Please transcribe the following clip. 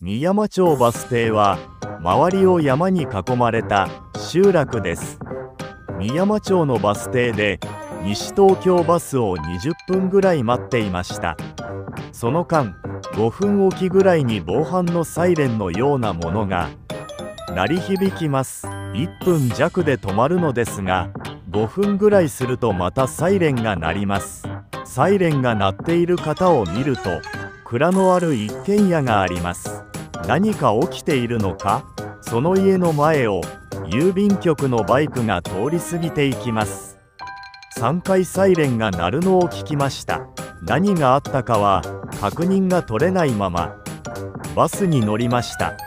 美山町バス停は周りを山に囲まれた集落です。美山町のバス停で西東京バスを20分ぐらい待っていました。その間5分おきぐらいに防犯のサイレンのようなものが鳴り響きます。1分弱で止まるのですが、5分ぐらいするとまたサイレンが鳴ります。サイレンが鳴っている方を見ると、蔵のある一軒家があります。何か起きているのか、その家の前を郵便局のバイクが通り過ぎていきます。3回サイレンが鳴るのを聞きました。何があったかは確認が取れないままバスに乗りました。